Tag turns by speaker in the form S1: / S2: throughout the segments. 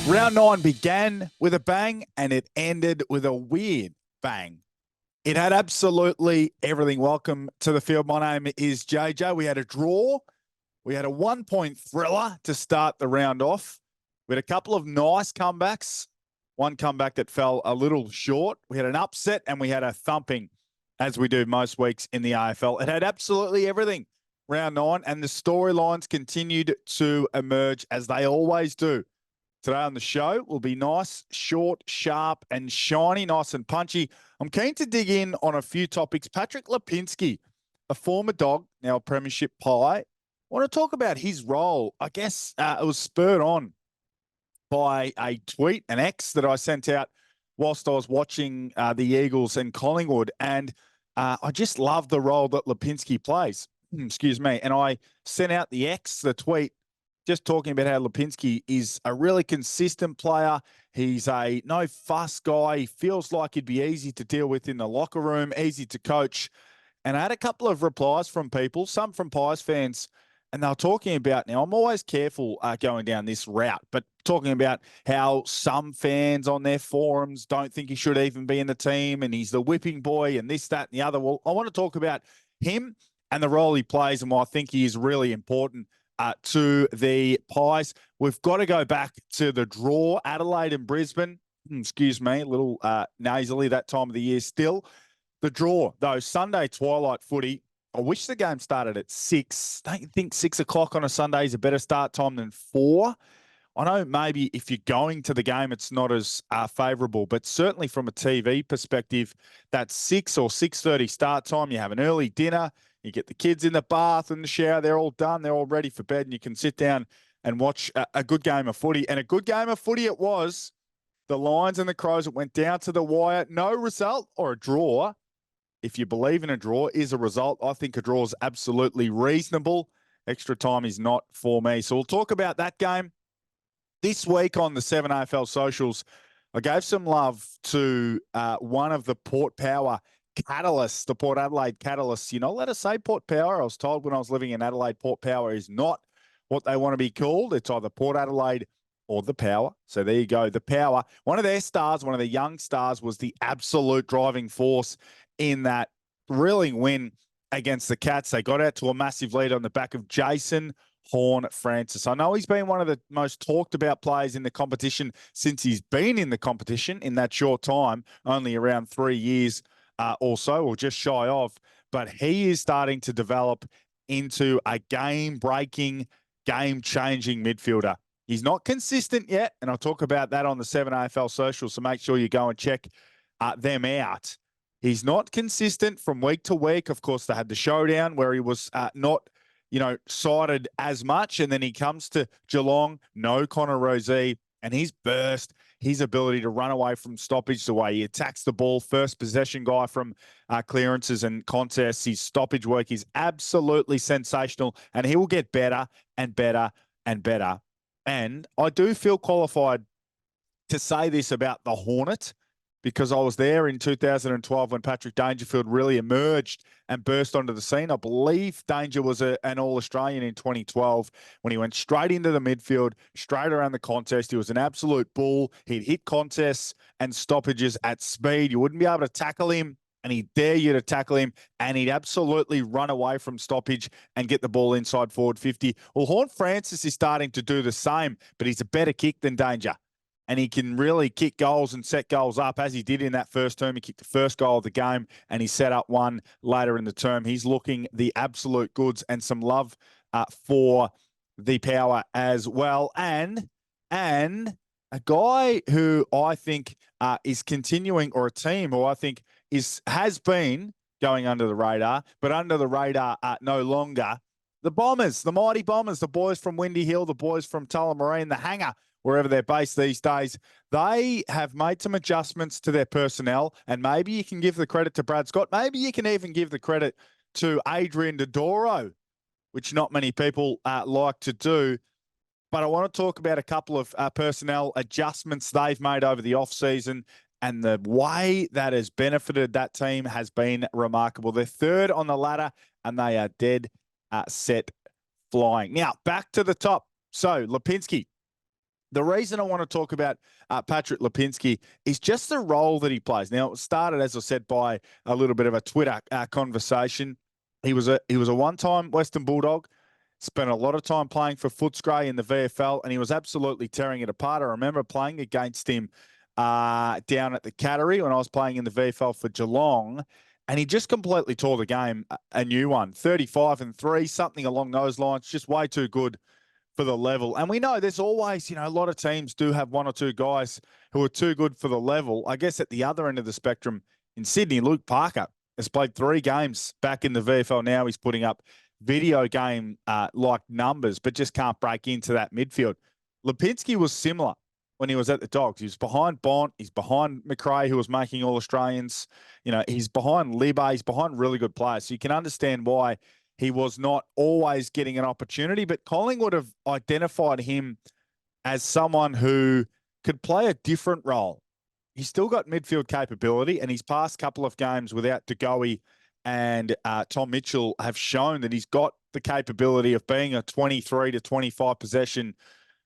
S1: Round 9 began with a bang and it ended with a weird bang. It had absolutely everything. Welcome to the field. My name is JJ. We had a draw. We had a 1-point thriller to start the round off. We had a couple of nice comebacks. One comeback that fell a little short. We had an upset and we had a thumping, as we do most weeks in the AFL. It had absolutely everything. Round 9, and the storylines continued to emerge as they always do. Today on the show will be nice, short, sharp, and shiny, nice and punchy. I'm keen to dig in on a few topics. Patrick Lapinski, a former Dog, now a Premiership Pie. I want to talk about his role. I guess it was spurred on by a tweet, an X that I sent out whilst I was watching the Eagles and Collingwood. And I just love the role that Lipinski plays. Excuse me. And I sent out the X, the tweet, just talking about how Lipinski is a really consistent player. He's a no-fuss guy. He feels like he'd be easy to deal with in the locker room, easy to coach. And I had a couple of replies from people, some from Pies fans, and they were talking about, now I'm always careful going down this route, but talking about how some fans on their forums don't think he should even be in the team and he's the whipping boy and this, that, and the other. Well, I want to talk about him and the role he plays and why I think he is really important to the Pies. We've got to go back to the draw, Adelaide and Brisbane. Excuse me, a little nasally that time of the year still. The draw, though, Sunday twilight footy. I wish the game started at 6. Don't you think 6 o'clock on a Sunday is a better start time than 4? I know maybe if you're going to the game, it's not as favourable, but certainly from a TV perspective, that 6 or 6:30 start time, you have an early dinner, you get the kids in the bath and the shower, they're all done, they're all ready for bed, and you can sit down and watch a good game of footy. And a good game of footy it was. The Lions and the Crows, it went down to the wire. No result, or a draw, if you believe in a draw, is a result. I think a draw is absolutely reasonable. Extra time is not for me. So we'll talk about that game. This week on the 7 AFL socials, I gave some love to one of the Port Power catalysts, the Port Adelaide catalysts. You know, let us say Port Power. I was told when I was living in Adelaide, Port Power is not what they want to be called. It's either Port Adelaide or the Power. So there you go, the Power. One of their stars, one of their young stars, was the absolute driving force in that thrilling win against the Cats. They got out to a massive lead on the back of Jason Horne-Francis. I know he's been one of the most talked about players in the competition since he's been in the competition in that short time, only around 3 years or so, or just shy of. But he is starting to develop into a game-breaking, game-changing midfielder. He's not consistent yet, and I'll talk about that on the 7 AFL socials, so make sure you go and check them out. He's not consistent from week to week. Of course, they had the showdown where he was not, cited as much, and then he comes to Geelong, no Connor Rozee, and his burst, his ability to run away from stoppage, the way he attacks the ball, first possession guy from clearances and contests, his stoppage work is absolutely sensational, and he will get better and better and better. And I do feel qualified to say this about the Hornet, because I was there in 2012 when Patrick Dangerfield really emerged and burst onto the scene. I believe Danger was an All-Australian in 2012 when he went straight into the midfield, straight around the contest. He was an absolute bull. He'd hit contests and stoppages at speed. You wouldn't be able to tackle him, and he'd dare you to tackle him, and he'd absolutely run away from stoppage and get the ball inside forward 50. Well, Horne-Francis is starting to do the same, but he's a better kick than Danger. And he can really kick goals and set goals up, as he did in that first term. He kicked the first goal of the game, and he set up one later in the term. He's looking the absolute goods, and some love for the Power as well. And a guy who I think is continuing, or a team who I think has been going under the radar, but under the radar no longer. The Bombers, the mighty Bombers, the boys from Windy Hill, the boys from Tullamarine, the Hangar, wherever they're based these days, they have made some adjustments to their personnel, and maybe you can give the credit to Brad Scott. Maybe you can even give the credit to Adrian Dodoro, which not many people like to do. But I want to talk about a couple of personnel adjustments they've made over the off-season, and the way that has benefited that team has been remarkable. They're third on the ladder, and they are dead set flying. Now, back to the top. So, Lipinski, The reason I want to talk about Patrick Lapinski is just the role that he plays. Now, it started, as I said, by a little bit of a Twitter conversation. He was a one-time Western Bulldog, spent a lot of time playing for Footscray in the VFL, and he was absolutely tearing it apart. I remember playing against him down at the Cattery when I was playing in the VFL for Geelong, and he just completely tore the game a new one. 35-3, something along those lines, just way too good for the level. And we know there's always, a lot of teams do have one or two guys who are too good for the level. I guess at the other end of the spectrum in Sydney, Luke Parker has played 3 games back in the VFL now. He's putting up video game like numbers, but just can't break into that midfield. Lipinski was similar when he was at the Dogs. He was behind Bont. He's behind McRae, who was making All-Australians. He's behind Libba. He's behind really good players. So you can understand why he was not always getting an opportunity, but Collingwood have identified him as someone who could play a different role. He's still got midfield capability, and his past couple of games without DeGoey and Tom Mitchell have shown that he's got the capability of being a 23 to 25 possession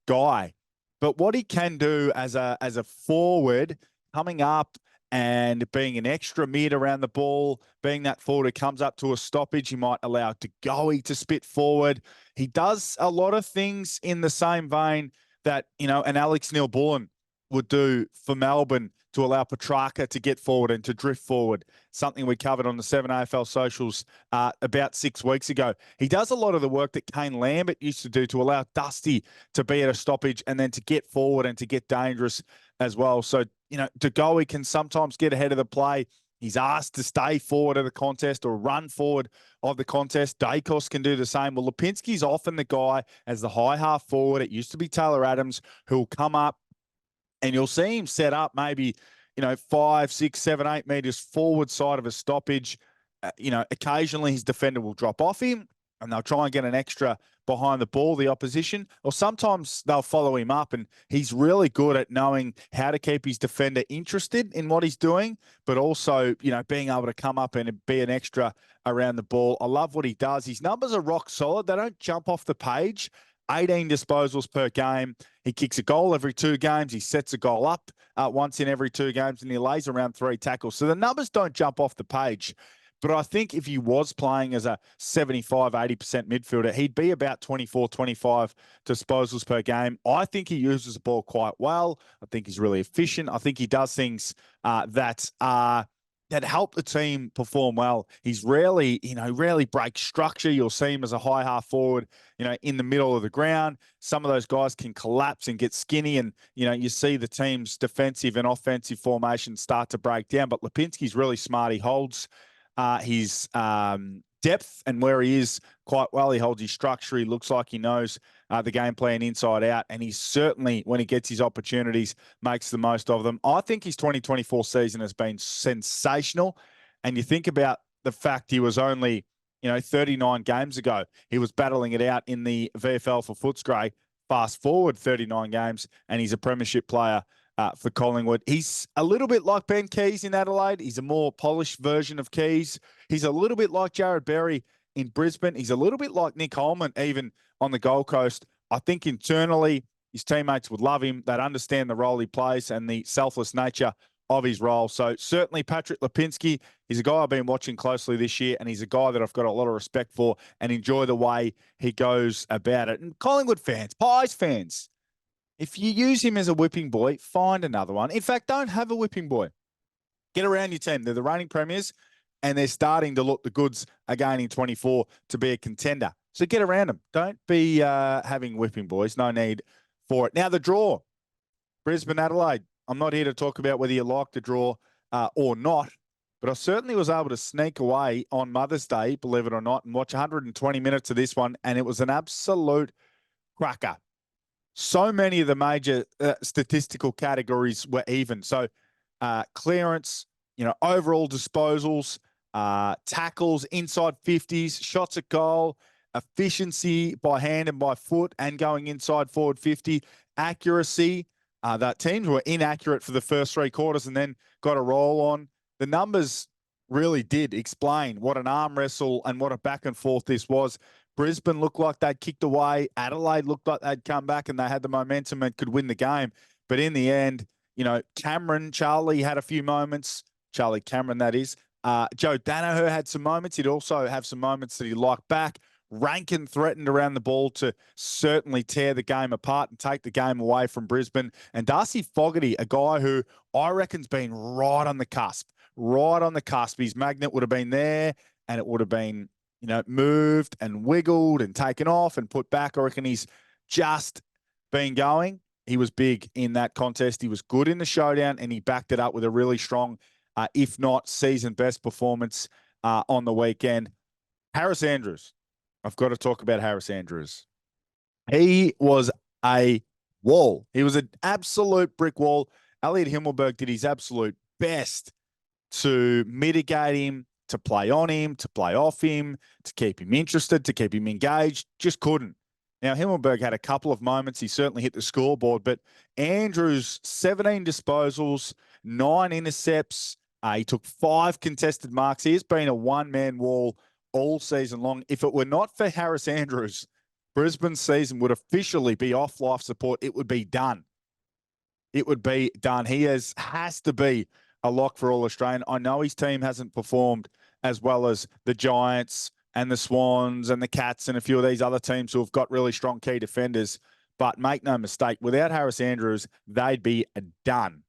S1: guy. But what he can do as a forward coming up and being an extra mid around the ball, being that forward who comes up to a stoppage, he might allow DeGoey to spit forward. He does a lot of things in the same vein that, an Alex Neil-Bullen would do for Melbourne to allow Petrarca to get forward and to drift forward, something we covered on the 7 AFL socials about 6 weeks ago. He does a lot of the work that Kane Lambert used to do to allow Dusty to be at a stoppage and then to get forward and to get dangerous as well. So, DeGoey can sometimes get ahead of the play. He's asked to stay forward of the contest or run forward of the contest. Dacos can do the same. Well, Lipinski's often the guy as the high half forward. It used to be Taylor Adams who will come up, and you'll see him set up maybe, 5, 6, 7, 8 meters forward side of a stoppage. Occasionally his defender will drop off him and they'll try and get an extra behind the ball, the opposition, or sometimes they'll follow him up, and he's really good at knowing how to keep his defender interested in what he's doing, but also, being able to come up and be an extra around the ball. I love what he does. His numbers are rock solid. They don't jump off the page. 18 disposals per game. He kicks a goal every 2 games. He sets a goal up once in every 2 games, and he lays around 3 tackles. So the numbers don't jump off the page. But I think if he was playing as a 75, 80% midfielder, he'd be about 24, 25 disposals per game. I think he uses the ball quite well. I think he's really efficient. I think he does things that help the team perform well. He's rarely breaks structure. You'll see him as a high half forward, in the middle of the ground. Some of those guys can collapse and get skinny, and, you see the team's defensive and offensive formation start to break down. But Lipinski's really smart. He holds his depth and where he is quite well. He holds his structure. He looks like he knows the game plan inside out, and he certainly, when he gets his opportunities, makes the most of them. I think his 2024 season has been sensational, and you think about the fact he was only 39 games ago, he was battling it out in the VFL for Footscray. Fast forward 39 games, and he's a premiership player for Collingwood. He's a little bit like Ben Keys in Adelaide. He's a more polished version of Keys. He's a little bit like Jared Berry in Brisbane. He's a little bit like Nick Holman, even on the Gold Coast. I think internally his teammates would love him. They'd understand the role he plays and the selfless nature of his role. So certainly Patrick Lapinski, he's a guy I've been watching closely this year, and he's a guy that I've got a lot of respect for and enjoy the way he goes about it. And Collingwood fans, Pies fans, if you use him as a whipping boy, find another one. In fact, don't have a whipping boy. Get around your team. They're the reigning premiers, and they're starting to look the goods again in 24 to be a contender. So get around them. Don't be having whipping boys. No need for it. Now, the draw, Brisbane, Adelaide. I'm not here to talk about whether you like the draw or not, but I certainly was able to sneak away on Mother's Day, believe it or not, and watch 120 minutes of this one, and it was an absolute cracker. So many of the major statistical categories were even. So clearance, overall disposals, tackles, inside 50s, shots at goal, efficiency by hand and by foot and going inside forward 50, accuracy. That teams were inaccurate for the first 3 quarters and then got a roll on. The numbers really did explain what an arm wrestle and what a back and forth this was Brisbane looked like they'd kicked away. Adelaide looked like they'd come back and they had the momentum and could win the game. But in the end, Charlie had a few moments. Charlie Cameron, that is. Joe Danaher had some moments. He'd also have some moments that he liked back. Rankin threatened around the ball to certainly tear the game apart and take the game away from Brisbane. And Darcy Fogarty, a guy who I reckon's been right on the cusp. His magnet would have been there and it would have been, moved and wiggled and taken off and put back. I reckon he's just been going. He was big in that contest. He was good in the showdown and he backed it up with a really strong, if not season best performance on the weekend. Harris Andrews. I've got to talk about Harris Andrews. He was a wall. He was an absolute brick wall. Elliot Himmelberg did his absolute best to mitigate him, to play on him, to play off him, to keep him interested, to keep him engaged. Just couldn't. Now, Himmelberg had a couple of moments. He certainly hit the scoreboard, but Andrews, 17 disposals, 9 intercepts. He took 5 contested marks. He has been a one-man wall all season long. If it were not for Harris Andrews, Brisbane's season would officially be off life support. It would be done. He has to be a lock for All-Australian. I know his team hasn't performed as well as the Giants and the Swans and the Cats and a few of these other teams who have got really strong key defenders. But make no mistake, without Harris Andrews, they'd be done.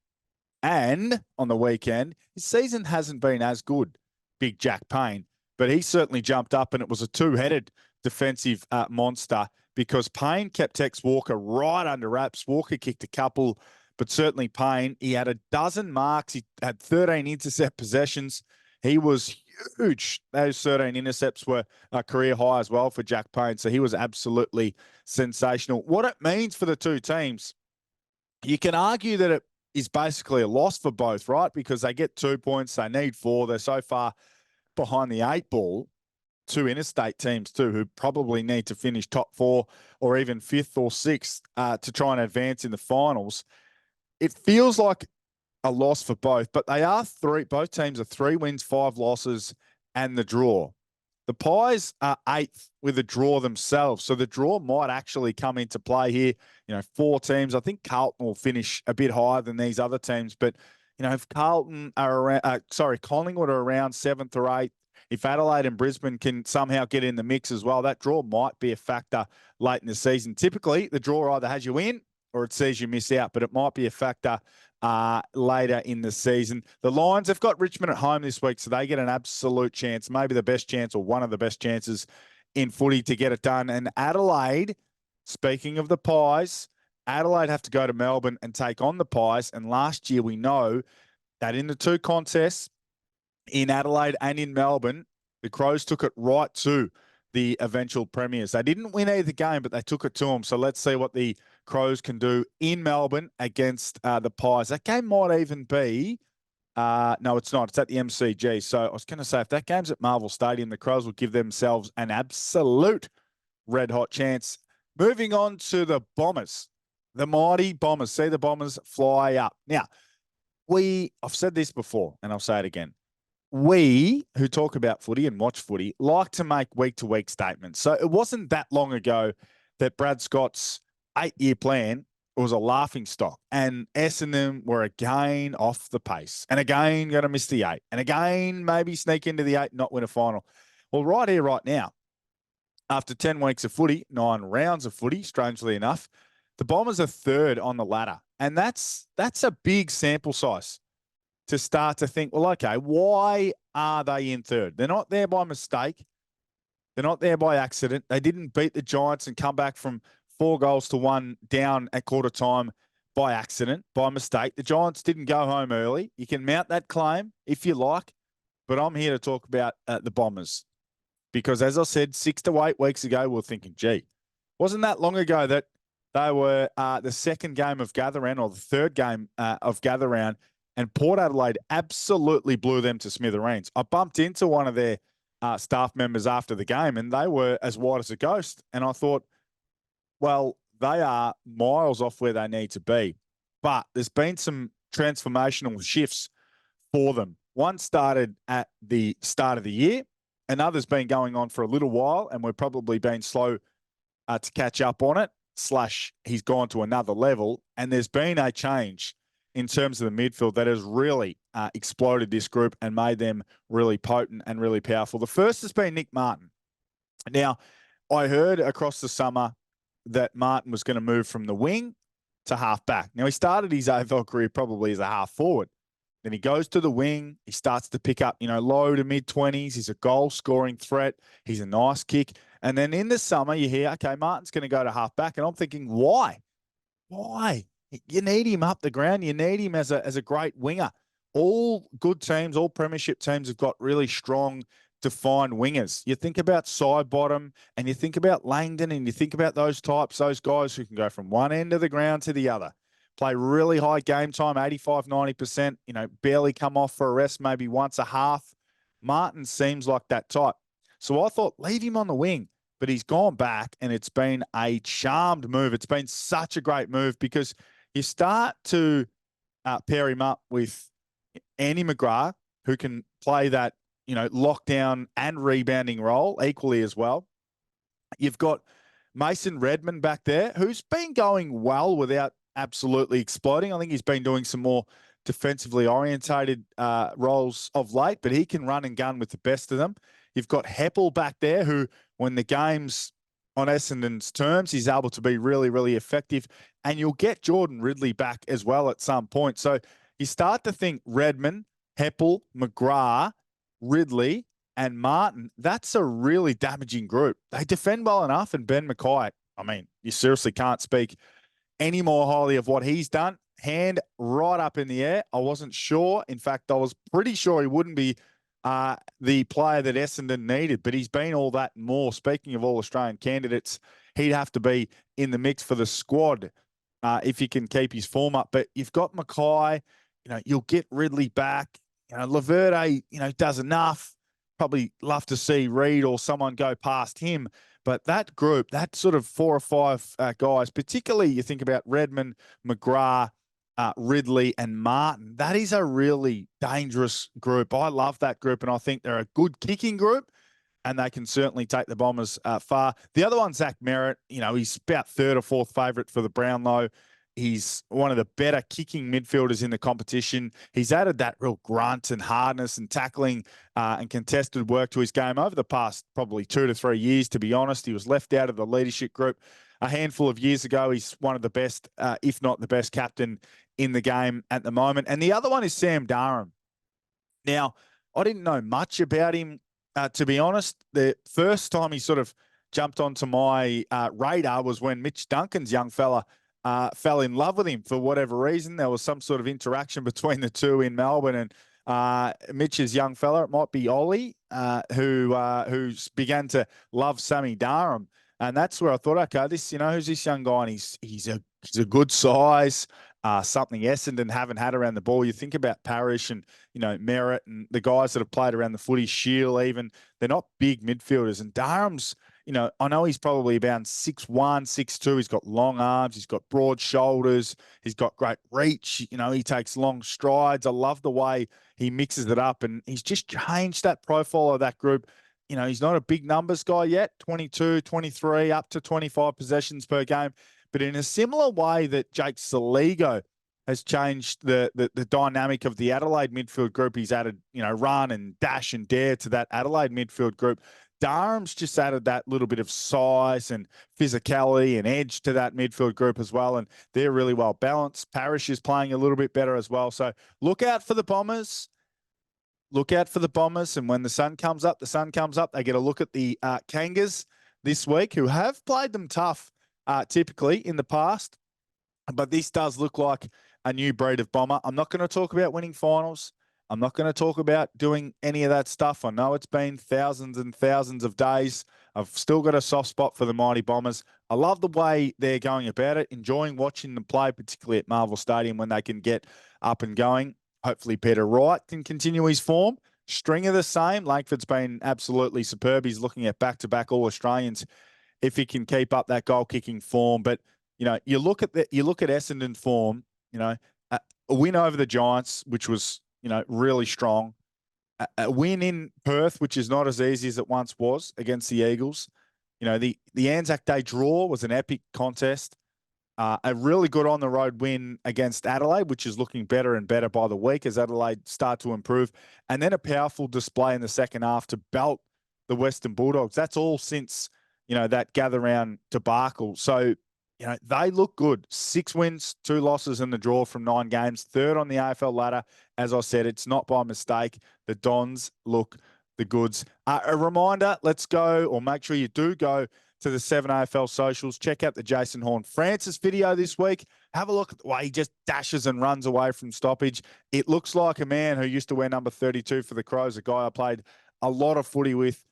S1: And on the weekend, his season hasn't been as good, Big Jack Payne. But he certainly jumped up and it was a two-headed defensive monster because Payne kept Tex Walker right under wraps. Walker kicked a couple, but certainly Payne, he had a dozen marks. He had 13 intercept possessions. He was huge. Those 13 intercepts were a career high as well for Jack Payne. So he was absolutely sensational. What it means for the two teams, you can argue that it is basically a loss for both, right? Because they get 2 points. They need 4. They're so far behind the 8 ball, 2 interstate teams too, who probably need to finish top 4 or even 5th or 6th to try and advance in the finals. It feels like a loss for both, but they are 3. Both teams are 3 wins, 5 losses, and the draw. The Pies are 8th with a draw themselves, so the draw might actually come into play here. 4 teams. I think Carlton will finish a bit higher than these other teams, but if Collingwood are around 7th or 8th, if Adelaide and Brisbane can somehow get in the mix as well, that draw might be a factor late in the season. Typically, the draw either has you in or it sees you miss out, but it might be a factor later in the season. The Lions have got Richmond at home this week, so they get an absolute chance, maybe the best chance or one of the best chances in footy to get it done. And Adelaide, speaking of the Pies, Adelaide have to go to Melbourne and take on the Pies. And last year we know that in the 2 contests in Adelaide and in Melbourne, the Crows took it right to the eventual premiers. They didn't win either game, but they took it to them. So let's see what the Crows can do in Melbourne against the Pies. That game might even be, no, it's not. It's at the MCG. So I was going to say, if that game's at Marvel Stadium, the Crows will give themselves an absolute red-hot chance. Moving on to the Bombers. The mighty Bombers. See the Bombers fly up. Now, I've said this before, and I'll say it again. We who talk about footy and watch footy like to make week-to-week statements. So it wasn't that long ago that Brad Scott's 8-year plan was a laughing stock, and Essendon were again off the pace, and again going to miss the 8, and again maybe sneak into the 8 and not win a final. Well, right here, right now, after 10 weeks of footy, 9 rounds of footy, strangely enough, the Bombers are 3rd on the ladder, and that's a big sample size to start to think, well, okay, why are they in 3rd? They're not there by mistake. They're not there by accident. They didn't beat the Giants and come back from 4 goals to 1 down at quarter time by accident, by mistake. The Giants didn't go home early. You can mount that claim if you like, but I'm here to talk about the Bombers because, as I said, 6 to 8 weeks ago, we were thinking, gee, wasn't that long ago that they were the second game of gather round or the third game of gather round, and Port Adelaide absolutely blew them to smithereens. I bumped into one of their staff members after the game, and they were as white as a ghost. And I thought, well, they are miles off where they need to be. But there's been some transformational shifts for them. One started at the start of the year, another's been going on for a little while, and we've probably been slow to catch up on it, / he's gone to another level. And there's been a change in terms of the midfield that has really exploded this group and made them really potent and really powerful. The first has been Nick Martin. Now, I heard across the summer that Martin was going to move from the wing to half back. Now, he started his AFL career probably as a half forward. Then he goes to the wing. He starts to pick up, low to mid-20s. He's a goal-scoring threat. He's a nice kick. And then in the summer, you hear, okay, Martin's going to go to half back. And I'm thinking, why? Why? You need him up the ground. You need him as a great winger. All good teams, all premiership teams have got really strong, defined wingers. You think about Sidebottom and you think about Langdon and you think about those types, those guys who can go from one end of the ground to the other. Play really high game time, 85, 90%, barely come off for a rest, maybe once a half. Martin seems like that type. So I thought, leave him on the wing. But he's gone back and it's been a charmed move. It's been such a great move because you start to pair him up with Andy McGrath, who can play that, lockdown and rebounding role equally as well. You've got Mason Redmond back there, who's been going well without absolutely exploding. I think he's been doing some more defensively orientated roles of late, but he can run and gun with the best of them. You've got Heppel back there who, when the game's on Essendon's terms, he's able to be really, really effective. And you'll get Jordan Ridley back as well at some point. So you start to think Redmond, Heppel, McGrath, Ridley, and Martin. That's a really damaging group. They defend well enough. And Ben Mackay, you seriously can't speak any more highly of what he's done. Hand right up in the air. I wasn't sure. In fact, I was pretty sure he wouldn't be the player that Essendon needed, but he's been all that and more. Speaking of all Australian candidates, he'd have to be in the mix for the squad if he can keep his form up. But you've got Mackay, you'll get Ridley back. Laverde, does enough. Probably love to see Reid or someone go past him. But that group, that sort of 4 or 5 guys, particularly you think about Redmond, McGrath, Ridley and Martin, that is a really dangerous group. I love that group, and I think they're a good kicking group, and they can certainly take the Bombers far. The other one, Zach Merritt, he's about 3rd or 4th favourite for the Brownlow. He's one of the better kicking midfielders in the competition. He's added that real grunt and hardness and tackling and contested work to his game over the past probably 2 to 3 years, to be honest. He was left out of the leadership group a handful of years ago. He's one of the best, if not the best captain in the game at the moment. And the other one is Sam Darham. Now, I didn't know much about him, to be honest. The first time he sort of jumped onto my radar was when Mitch Duncan's young fella fell in love with him for whatever reason. There was some sort of interaction between the two in Melbourne, and Mitch's young fella, it might be Ollie, who's began to love Sammy Darham. And that's where I thought, okay, who's this young guy? And he's a good size, something Essendon haven't had around the ball. You think about Parrish and, Merritt and the guys that have played around the footy, Shield even, they're not big midfielders. And Darham's, I know he's probably about 6'1", 6'2". He's got long arms. He's got broad shoulders. He's got great reach. He takes long strides. I love the way he mixes it up. And he's just changed that profile of that group. He's not a big numbers guy yet, 22, 23, up to 25 possessions per game. But in a similar way that Jake Saligo has changed the dynamic of the Adelaide midfield group, he's added, run and dash and dare to that Adelaide midfield group. Darham's just added that little bit of size and physicality and edge to that midfield group as well. And they're really well balanced. Parrish is playing a little bit better as well. So look out for the Bombers. Look out for the Bombers. And when the sun comes up, They get a look at the Kangas this week, who have played them tough typically in the past. But this does look like a new breed of Bomber. I'm not going to talk about winning finals. I'm not going to talk about doing any of that stuff. I know it's been thousands and thousands of days. I've still got a soft spot for the mighty Bombers. I love the way they're going about it, enjoying watching them play, particularly at Marvel Stadium when they can get up and going. Hopefully Peter Wright can continue his form. Stringer the same. Langford's been absolutely superb. He's looking at back-to-back All-Australians if he can keep up that goal-kicking form. But, you look at Essendon form, a win over the Giants, which was, really strong. a win in Perth, which is not as easy as it once was against the Eagles. You know, the Anzac Day draw was an epic contest. A really good on the road win against Adelaide, which is looking better and better by the week as Adelaide start to improve. And then a powerful display in the second half to belt the Western Bulldogs. That's all since, you know, that gather round debacle. So, you know, they look good. 6 wins, 2 losses in the draw from 9 games. Third on the AFL ladder. As I said, it's not by mistake. The Dons look the goods. A reminder, let's go, or make sure you do go to the 7AFL socials. Check out the Jason Horne-Francis video this week. Have a look at the way he just dashes and runs away from stoppage. It looks like a man who used to wear number 32 for the Crows, a guy I played a lot of footy with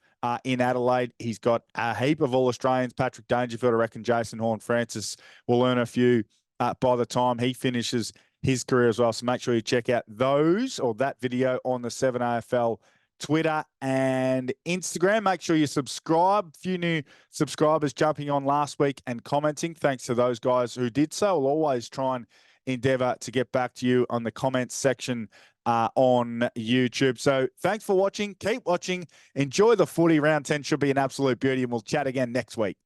S1: in Adelaide. He's got a heap of All-Australians. Patrick Dangerfield, I reckon Jason Horne-Francis will earn a few by the time he finishes his career as well. So make sure you check out those or that video on the 7AFL Twitter and Instagram. Make sure you subscribe. A few new subscribers jumping on last week and commenting. Thanks to those guys who did so. I'll always try and endeavour to get back to you on the comments section on YouTube. So thanks for watching. Keep watching. Enjoy the footy. Round 10 should be an absolute beauty, and we'll chat again next week.